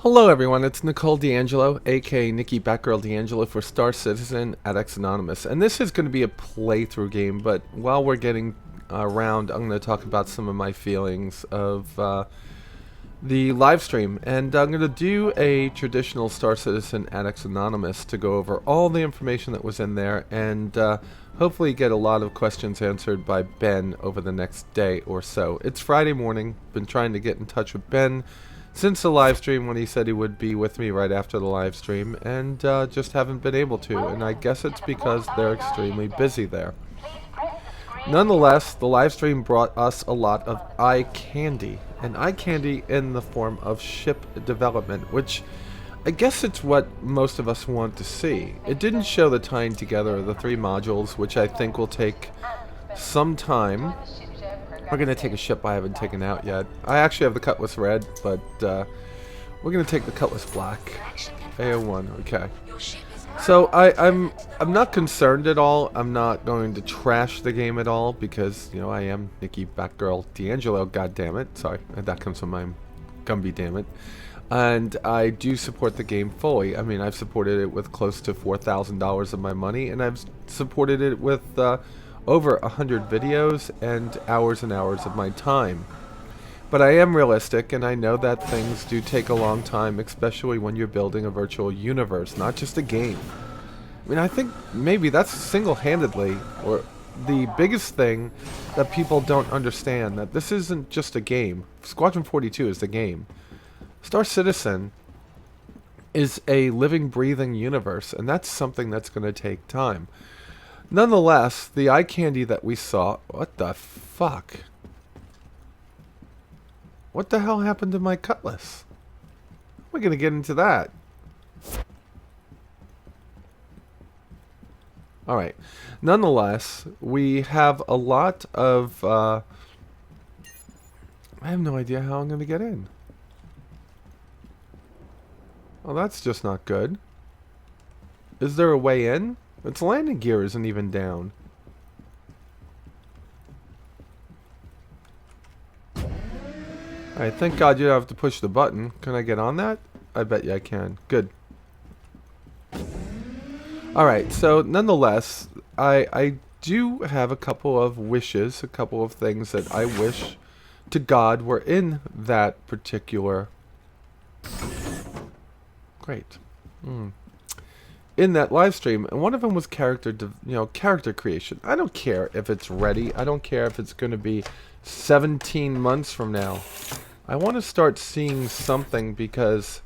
Hello everyone, it's Nicole D'Angelo, aka Nikki Batgirl D'Angelo for Star Citizen at X Anonymous. And this is going to be a playthrough game, but while we're getting around, I'm going to talk about some of my feelings of the live stream. And I'm going to do a traditional Star Citizen at X Anonymous to go over all the information that was in there and hopefully get a lot of questions answered by Ben over the next day or so. It's Friday morning, been trying to get in touch with Ben since the live stream when he said he would be with me right after the live stream, and just haven't been able to, and I guess it's because they're extremely busy there. Nonetheless, the live stream brought us a lot of eye candy, and eye candy in the form of ship development, which I guess it's what most of us want to see. It didn't show the tying together of the three modules, which I think will take some time. We're going to take a ship I haven't taken out yet. I actually have the Cutlass Red, but we're going to take the Cutlass Black. AO1, okay. So I'm not concerned at all. I'm not going to trash the game at all because, you know, I am Nikki Batgirl D'Angelo, goddammit. Sorry, that comes from my Gumby, dammit. And I do support the game fully. I mean, I've supported it with close to $4,000 of my money, and I've supported it with over 100 videos and hours of my time. But I am realistic, and I know that things do take a long time, especially when you're building a virtual universe, not just a game. I mean, I think maybe that's single-handedly, or the biggest thing that people don't understand, that this isn't just a game. Squadron 42 is the game. Star Citizen is a living, breathing universe, and that's something that's going to take time. Nonetheless, the eye candy that we saw... What the fuck? What the hell happened to my Cutlass? We're going to get into that. Alright. Nonetheless, we have a lot of... I have no idea how I'm going to get in. Well, that's just not good. Is there a way in? Its landing gear isn't even down. Alright, thank God you don't have to push the button. Can I get on that? I bet you I can. Good. Alright, so nonetheless, I do have a couple of wishes, a couple of things that I wish to God were in that particular... Great. In that live stream, and one of them was character creation. I don't care if it's ready. I don't care if it's going to be 17 months from now. I want to start seeing something because,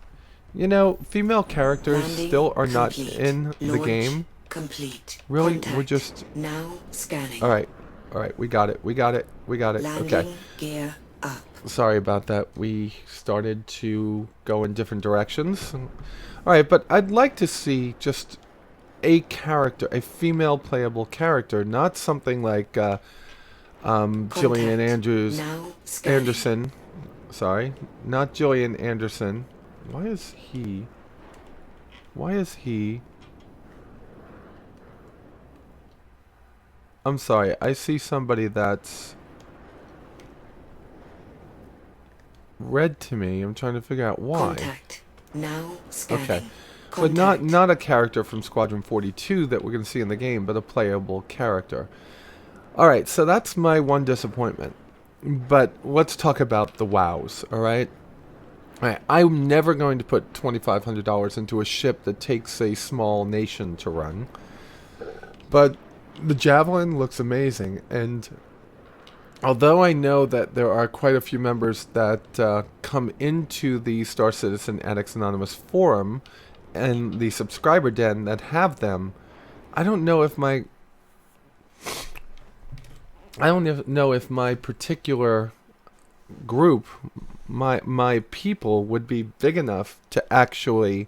you know, female characters still are not in the game. Really, we're just now scanning. All right, we got it. Okay. Gear up. Sorry about that. We started to go in different directions. Alright, but I'd like to see just a character, a female playable character, not something like Gillian Anderson. Sorry, not Gillian Anderson. Why is he... I'm sorry, I see somebody that's red to me. I'm trying to figure out why. Contact. Now scanning. Okay. But not a character from Squadron 42 that we're going to see in the game, but a playable character. Alright, so that's my one disappointment. But let's talk about the wows, alright? Alright, I'm never going to put $2,500 into a ship that takes a small nation to run. But the Javelin looks amazing, and although I know that there are quite a few members that come into the Star Citizen Addicts Anonymous forum and the subscriber den that have them, I don't know if my particular group, my people would be big enough to actually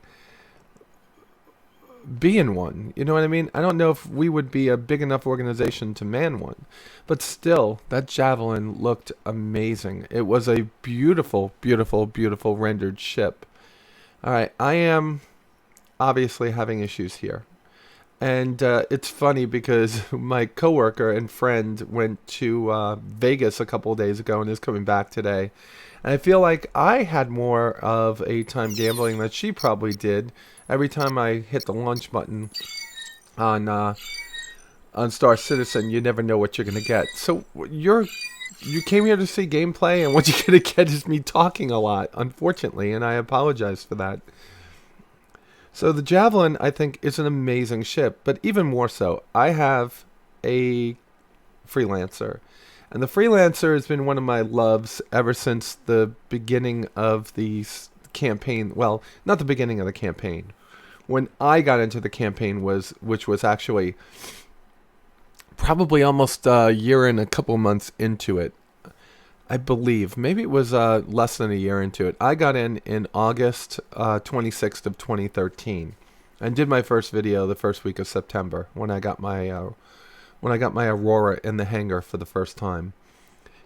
be in one. You know what I mean? I don't know if we would be a big enough organization to man one. But still, that Javelin looked amazing. It was a beautiful, beautiful, beautiful rendered ship. Alright, I am obviously having issues here. And it's funny because my coworker and friend went to Vegas a couple of days ago and is coming back today. And I feel like I had more of a time gambling than she probably did. Every time I hit the launch button on Star Citizen, you never know what you're gonna get. So you came here to see gameplay, and what you're gonna get is me talking a lot, unfortunately, and I apologize for that. So the Javelin, I think, is an amazing ship, but even more so, I have a Freelancer. And the Freelancer has been one of my loves ever since the beginning of the campaign. Well, not the beginning of the campaign. When I got into the campaign, which was actually probably almost a year and a couple months into it. I believe. Maybe it was less than a year into it. I got in August 26th of 2013 and did my first video the first week of September when I got my Aurora in the hangar for the first time.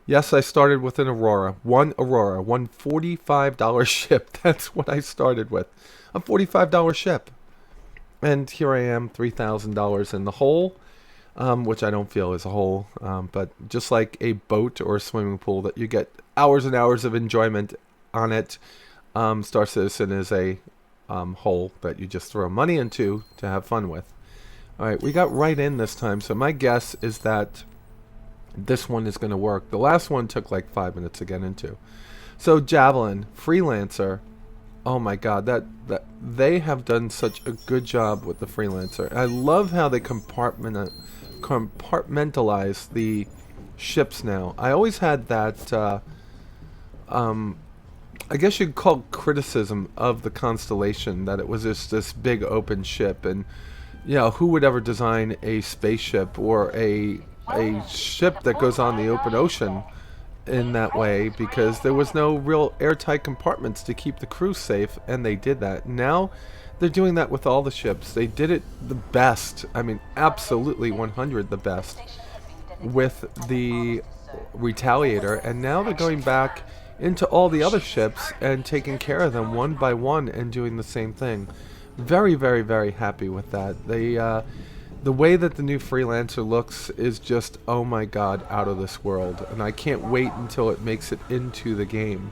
Yes, I started with an Aurora, one $45 ship. That's what I started with, a $45 ship. And here I am, $3,000 in the hole. Which I don't feel is a hole, but just like a boat or a swimming pool that you get hours and hours of enjoyment on it, Star Citizen is a hole that you just throw money into to have fun with. Alright, we got right in this time, so my guess is that this one is going to work. The last one took like 5 minutes to get into. So Javelin, Freelancer, oh my god, that they have done such a good job with the Freelancer. I love how they compartmentalize the ships now. I always had that I guess you'd call criticism of the Constellation, that it was just this big open ship, and who would ever design a spaceship or a ship that goes on the open ocean in that way, because there was no real airtight compartments to keep the crew safe, and they did that. Now they're doing that with all the ships. They did it the best. I mean, absolutely 100 the best with the Retaliator, and now they're going back into all the other ships and taking care of them one by one and doing the same thing. Very, very, very happy with that. The way that the new Freelancer looks is just, oh my god, out of this world, and I can't wait until it makes it into the game.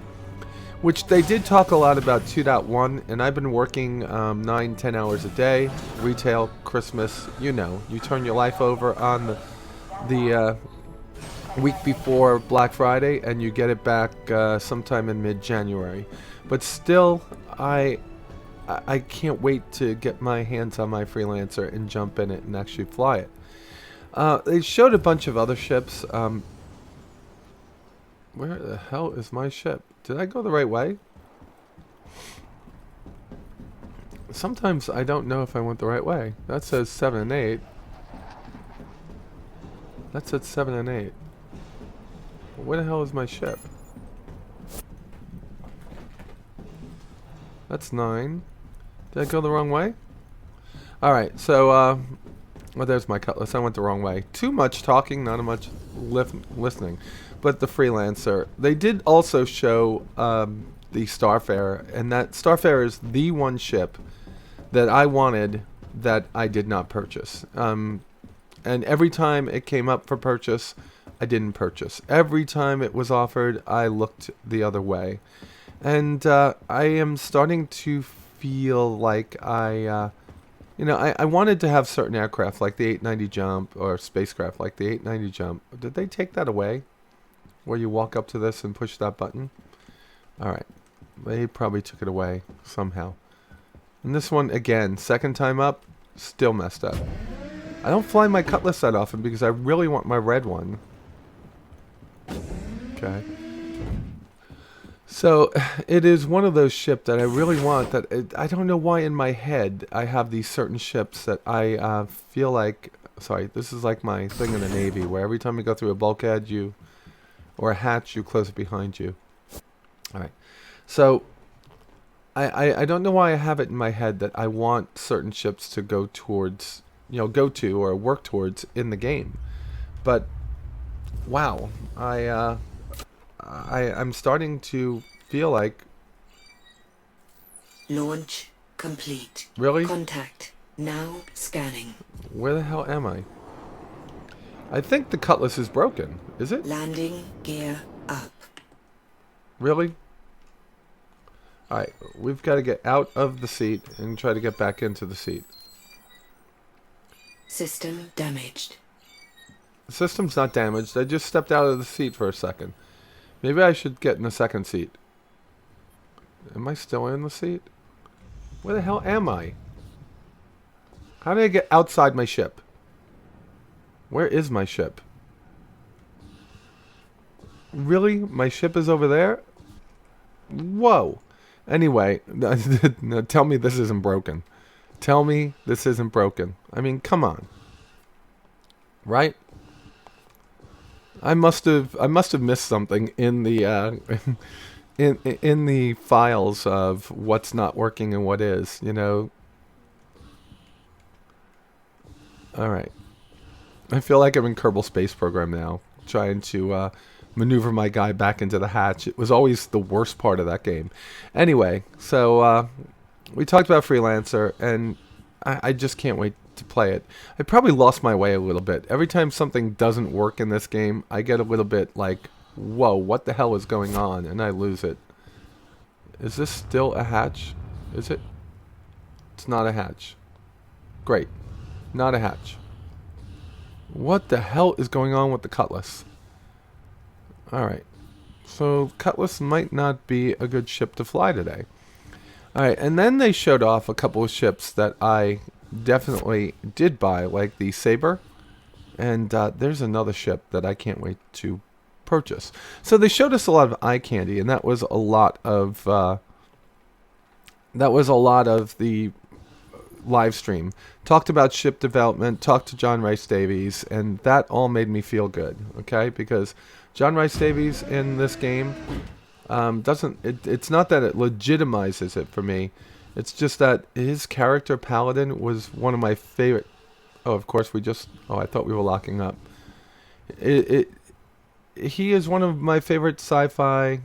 Which they did talk a lot about 2.1, and I've been working 9-10 hours a day, retail, Christmas, you turn your life over on the week before Black Friday, and you get it back sometime in mid-January. But still, I can't wait to get my hands on my Freelancer and jump in it and actually fly it. They showed a bunch of other ships. Where the hell is my ship? Did I go the right way? Sometimes I don't know if I went the right way. That says 7 and 8. That said 7 and 8. Where the hell is my ship? That's 9. Did I go the wrong way? Alright, so, well, there's my cutlass. I went the wrong way. Too much talking, not much listening. But the Freelancer. They did also show the Starfarer, and that Starfarer is the one ship that I wanted that I did not purchase. And every time it came up for purchase, I didn't purchase. Every time it was offered, I looked the other way. And I am starting to feel like I wanted to have certain aircraft like the 890 jump, or spacecraft like the 890 jump. Did they take that away? Where you walk up to this and push that button? Alright. They probably took it away somehow. And this one, again, second time up, still messed up. I don't fly my Cutlass that often because I really want my red one. Okay. So, it is one of those ships that I really want that I don't know why in my head I have these certain ships that I feel like... Sorry, this is like my thing in the Navy, where every time you go through a bulkhead, or a hatch, you close it behind you. Alright. So, I don't know why I have it in my head that I want certain ships to go towards, go to or work towards in the game. But, wow. I'm starting to feel like... Launch complete. Really? Contact Now scanning. Where the hell am I? I think the cutlass is broken. Is it? Landing gear up. Really? Alright, we've got to get out of the seat and try to get back into the seat. System damaged. The system's not damaged. I just stepped out of the seat for a second. Maybe I should get in the second seat. Am I still in the seat? Where the hell am I? How did I get outside my ship? Where is my ship? Really? My ship is over there? Whoa. Anyway, no, tell me this isn't broken. Tell me this isn't broken. I mean, come on. Right? I must have missed something in the in the files of what's not working and what is, you know. All right. I feel like I'm in Kerbal Space Program now, trying to maneuver my guy back into the hatch. It was always the worst part of that game. Anyway, so we talked about Freelancer, and I just can't wait to play it. I probably lost my way a little bit. Every time something doesn't work in this game, I get a little bit like, whoa, what the hell is going on? And I lose it. Is this still a hatch? Is it? It's not a hatch. Great. Not a hatch. What the hell is going on with the Cutlass? Alright. So, Cutlass might not be a good ship to fly today. Alright, and then they showed off a couple of ships that I definitely did buy, like the Saber. And there's another ship that I can't wait to purchase. So they showed us a lot of eye candy, and that was a lot of the live stream. Talked about ship development, talked to John Rice Davies, and that all made me feel good, okay? Because John Rice Davies in this game it's not that it legitimizes it for me. It's just that his character Paladin was one of my favorite. Oh, of course I thought we were locking up. He is one of my favorite sci-fi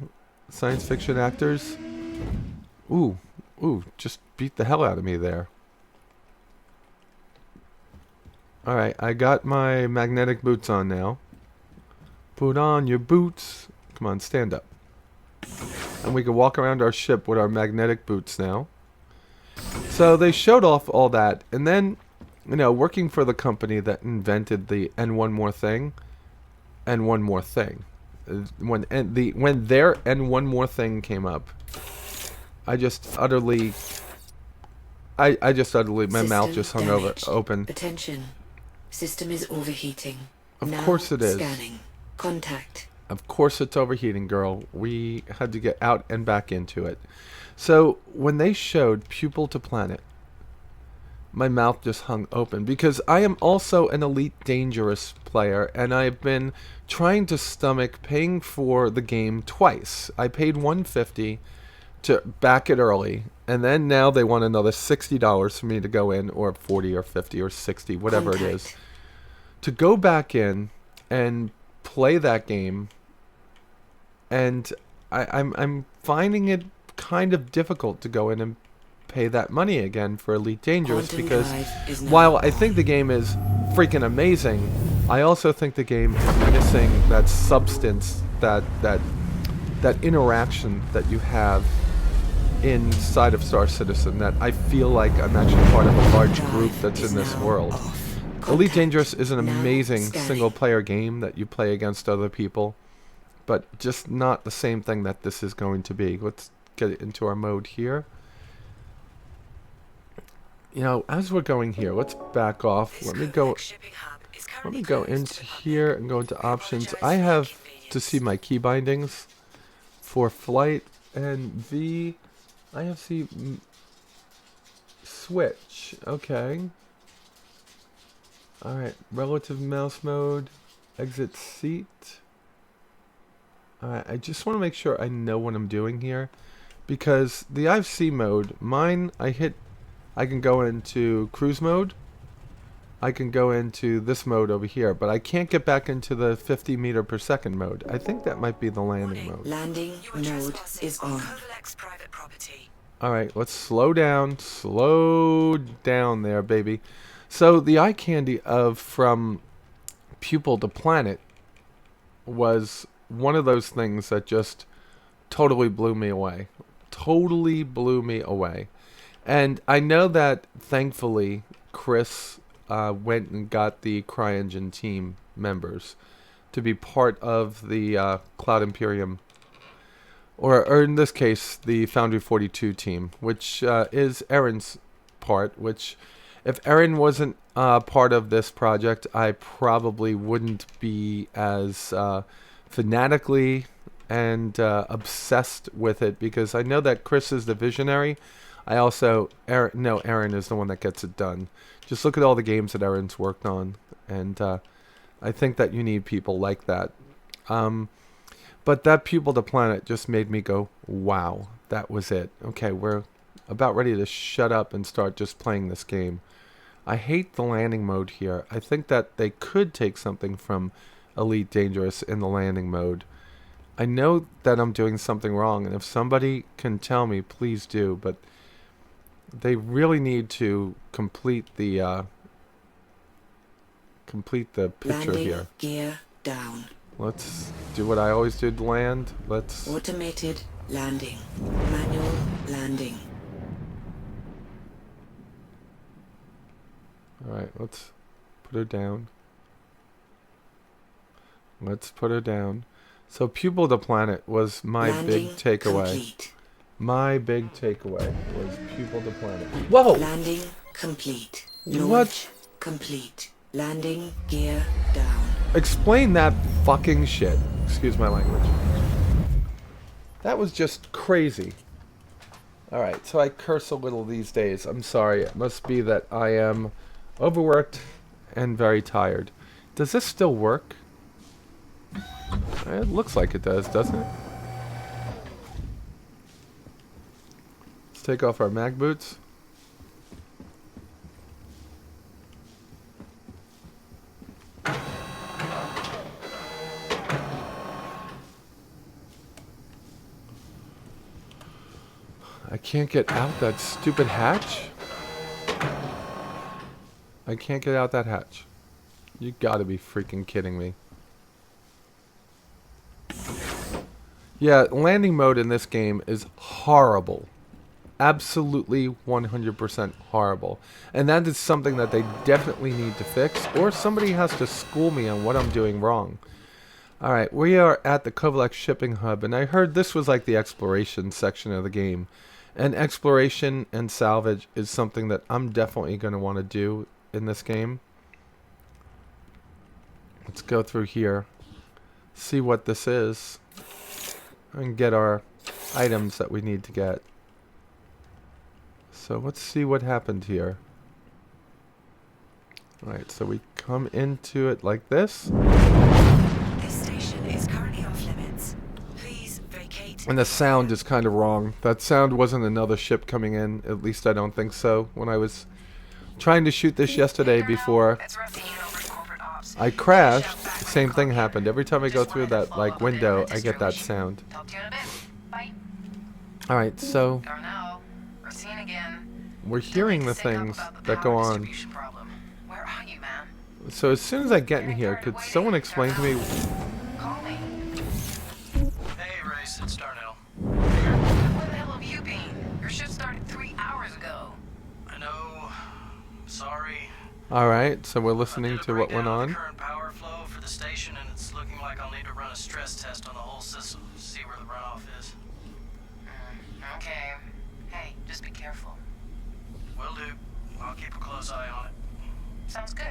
science fiction actors. Ooh, just beat the hell out of me there. Alright, I got my magnetic boots on now. Put on your boots. Come on, stand up. And we can walk around our ship with our magnetic boots now. So they showed off all that, and then, you know, working for the company that invented the and one more thing, and one more thing. When their and one more thing came up, I just utterly my mouth just hung open. Attention. System is overheating. Of course it is. Scanning. Contact. Of course it's overheating, girl. We had to get out and back into it. So when they showed Pupil to Planet, my mouth just hung open, because I am also an Elite Dangerous player, and I've been trying to stomach paying for the game twice. I paid $150 to back it early, and then now they want another $60 for me to go in, or 40 or 50 or 60, whatever it is, to go back in and play that game. And I'm finding it kind of difficult to go in and pay that money again for Elite Dangerous, because while I think the game is freaking amazing, I also think the game is missing that substance, that interaction that you have inside of Star Citizen, that I feel like I'm actually part of a large group that's in this world. Elite Dangerous is an amazing single-player game that you play against other people, but just not the same thing that this is going to be. Let's get it into our mode here. You know, as we're going here, let's back off. Let me go into here and go into options. I have to see my key bindings for flight and V. I have to see switch. Okay. Alright, relative mouse mode, exit seat. Alright, I just want to make sure I know what I'm doing here, because the IFC mode, mine, I can go into cruise mode, I can go into this mode over here, but I can't get back into the 50 meter per second mode. I think that might be the landing mode. Landing mode is on. Private property. Alright, let's slow down. Slow down there, baby. So, the eye candy of From Pupil to Planet was one of those things that just totally blew me away. Totally blew me away. And I know that, thankfully, Chris went and got the CryEngine team members to be part of the Cloud Imperium, or in this case, the Foundry 42 team, which is Erin's part, which, if Erin wasn't part of this project, I probably wouldn't be as fanatically and obsessed with it, because I know that Chris is the visionary. I also know Erin is the one that gets it done. Just look at all the games that Erin's worked on, and I think that you need people like that. But that Pupil to Planet just made me go, wow, that was it. Okay, we're about ready to shut up and start just playing this game. I hate the landing mode here. I think that they could take something from Elite Dangerous in the landing mode. I know that I'm doing something wrong, and if somebody can tell me, please do, but they really need to complete the picture Landing here. gear down. Let's do what I always do to land. Let's... Automated landing. Manual landing. Alright, let's put her down. Let's put her down. So Pupil to Planet was my Landing big takeaway. complete. My big takeaway was Pupil to Planet. Whoa! Landing complete. What? Launch complete. Landing gear down. Explain that fucking shit. Excuse my language. That was just crazy. Alright, so I curse a little these days. I'm sorry. It must be that I am overworked and very tired. Does this still work? It looks like it does, doesn't it? Let's take off our mag boots. I can't get out that stupid hatch. I can't get out that hatch. You gotta be freaking kidding me. Yeah, landing mode in this game is horrible. Absolutely 100% horrible. And that is something that they definitely need to fix, or somebody has to school me on what I'm doing wrong. Alright, we are at the Kovalex shipping hub, and I heard this was like the exploration section of the game. And exploration and salvage is something that I'm definitely going to want to do in this game. Let's go through here, see what this is, and get our items that we need to get. So let's see what happened here. Alright, so we come into it like this. This station is currently off limits. Please vacate. And the sound is kind of wrong. That sound wasn't another ship coming in. At least I don't think so. When I was trying to shoot this yesterday before I crashed, the same thing happened. Every time I go through that like window, I get that sound. Alright, so we're hearing the things that go on. So as soon as I get in here, could someone explain to me? Hey, Race, it's Darnell. Where the hell have you been? Your shift started 3 hours ago. I know. Sorry. Alright, so we're listening Did a to what went breakdown of on. the current power flow for the station, and it's looking like I'll need to run a stress test on the whole system to see where the runoff is. Okay. Hey, just be careful. Will do. I'll keep a close eye on it. Sounds good.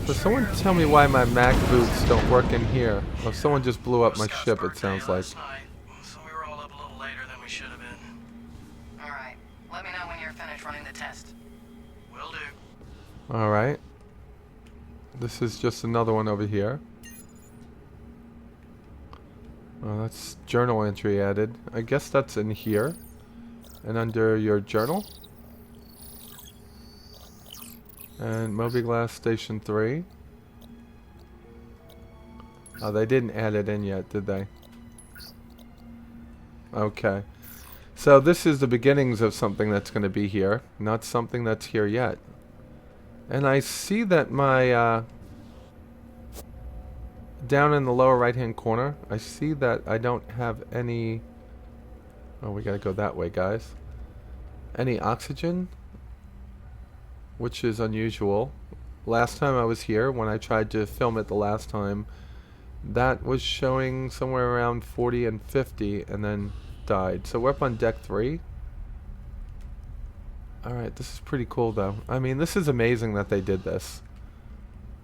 So someone tell me why my mag boots don't work in here. Or someone just blew up my ship, it sounds like. Last night, so we were all up a little later than we should have been. Alright. Let me know when you're finished running the test. Will do. Alright. This is just another one over here. Oh, that's journal entry added. I guess that's in here. And under your journal. And Moby-Glass Station 3. Oh, they didn't add it in yet, did they? Okay. So this is the beginnings of something that's going to be here, not something that's here yet. And I see that my down in the lower right hand corner, I see that I don't have any. Oh, we gotta go that way, guys. Any oxygen, which is unusual. Last time I was here, when I tried to film it the last time, that was showing somewhere around 40 and 50 and then died. So we're up on deck 3. Alright, this is pretty cool though. I mean, this is amazing that they did this.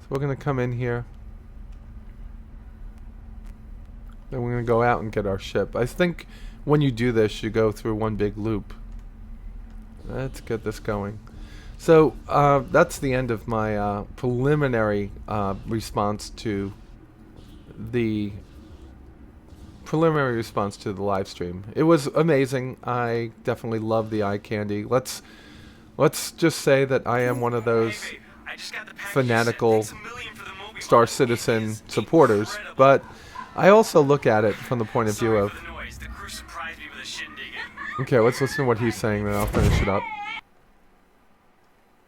So we're gonna come in here. Then we're gonna go out and get our ship. I think when you do this, you go through one big loop. Let's get this going. So that's the end of my preliminary response to the live stream. It was amazing. I definitely love the eye candy. Let's just say that I am one of those fanatical Star Citizen supporters, but I also look at it from the point of view of. Okay, let's listen to what he's saying, then I'll finish it up.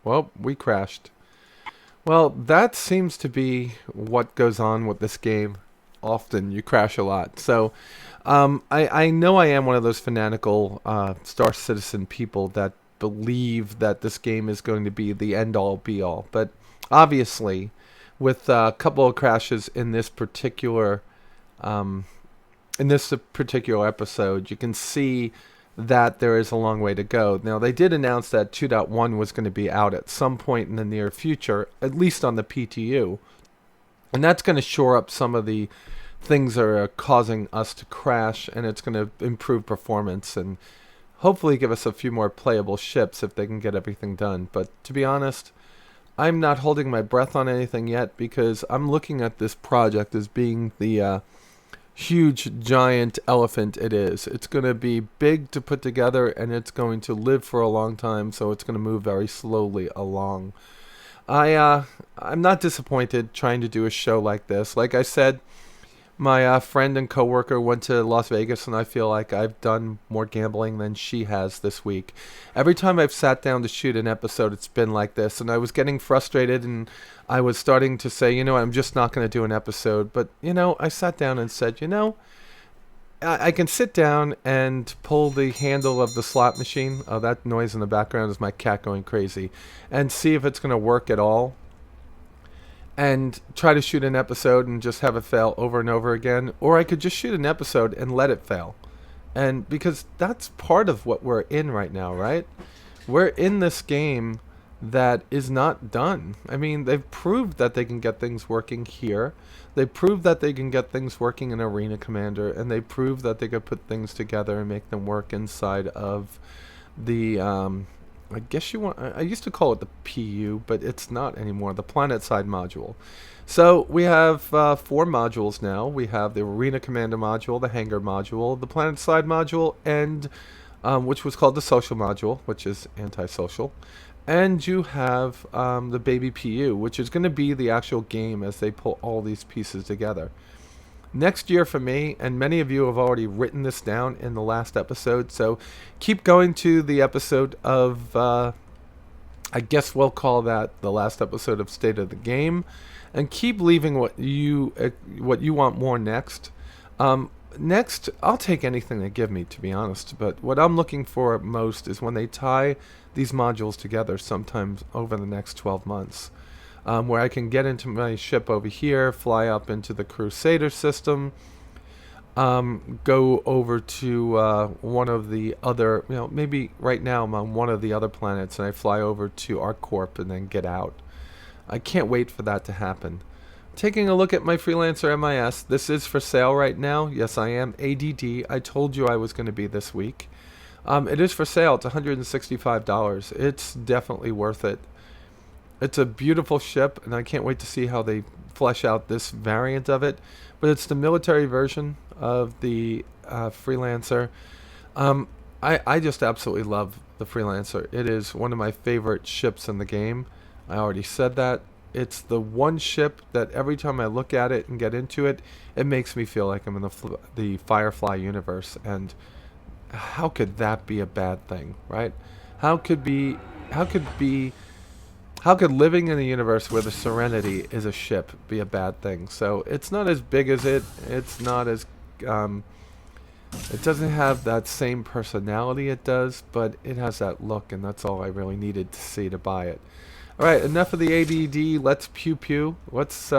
Well, we crashed. Well, that seems to be what goes on with this game. Often, you crash a lot. So, I know I am one of those fanatical Star Citizen people that believe that this game is going to be the end-all, be-all. But obviously, with a couple of crashes in this particular episode, you can see that there is a long way to go. Now, they did announce that 2.1 was going to be out at some point in the near future, at least on the PTU. And that's going to shore up some of the things that are causing us to crash, and it's going to improve performance and hopefully give us a few more playable ships if they can get everything done. But to be honest, I'm not holding my breath on anything yet because I'm looking at this project as being the huge giant elephant it is. It's going to be big to put together, and it's going to live for a long time, so it's going to move very slowly along. I'm not disappointed trying to do a show like this. Like I said, my friend and coworker went to Las Vegas, and I feel like I've done more gambling than she has this week. Every time I've sat down to shoot an episode, it's been like this, and I was getting frustrated, and I was starting to say, I'm just not going to do an episode. But, I sat down and said, I can sit down and pull the handle of the slot machine. Oh, that noise in the background is my cat going crazy. And see if it's going to work at all. And try to shoot an episode and just have it fail over and over again. Or I could just shoot an episode and let it fail. And because that's part of what we're in right now, right? We're in this game that is not done. I mean, they've proved that they can get things working here. They proved that they can get things working in Arena Commander. And they proved that they could put things together and make them work inside of the... I guess I used to call it the PU, but it's not anymore, the planet side module. So we have 4 modules now. We have the Arena Commander module, the Hangar module, the planet side module, and which was called the social module, which is antisocial. And you have the baby PU, which is going to be the actual game as they pull all these pieces together. Next year for me, and many of you have already written this down in the last episode, so keep going to the episode of, I guess we'll call that the last episode of State of the Game, and keep leaving what you want more next. Next, I'll take anything they give me, to be honest, but what I'm looking for most is when they tie these modules together sometimes over the next 12 months. Where I can get into my ship over here, fly up into the Crusader system, go over to one of the other, maybe right now I'm on one of the other planets and I fly over to ArcCorp and then get out. I can't wait for that to happen. Taking a look at my Freelancer MIS, this is for sale right now. Yes, I am ADD. I told you I was going to be this week. It is for sale. It's $165. It's definitely worth it. It's a beautiful ship, and I can't wait to see how they flesh out this variant of it. But it's the military version of the Freelancer. I just absolutely love the Freelancer. It is one of my favorite ships in the game. I already said that. It's the one ship that every time I look at it and get into it, it makes me feel like I'm in the Firefly universe. And how could that be a bad thing, right? How could be how could be how could living in a universe where the Serenity is a ship be a bad thing? So it's not as big as it's not as um, it doesn't have that same personality it does, but it has that look, and that's all I really needed to see to buy it. All right, enough of the ADD. Let's pew pew. Let's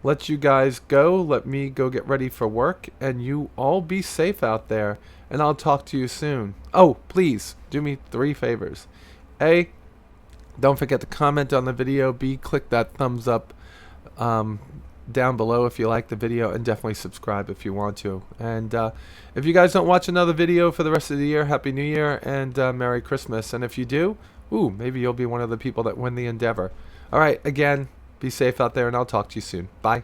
let you guys go. Let me go get ready for work, and you all be safe out there. And I'll talk to you soon. Oh, please do me 3 favors. A, don't forget to comment on the video. B, click that thumbs up down below if you like the video, and definitely subscribe if you want to. And if you guys don't watch another video for the rest of the year, Happy New Year and Merry Christmas. And if you do, ooh, maybe you'll be one of the people that win the endeavor. All right, again, be safe out there, and I'll talk to you soon. Bye.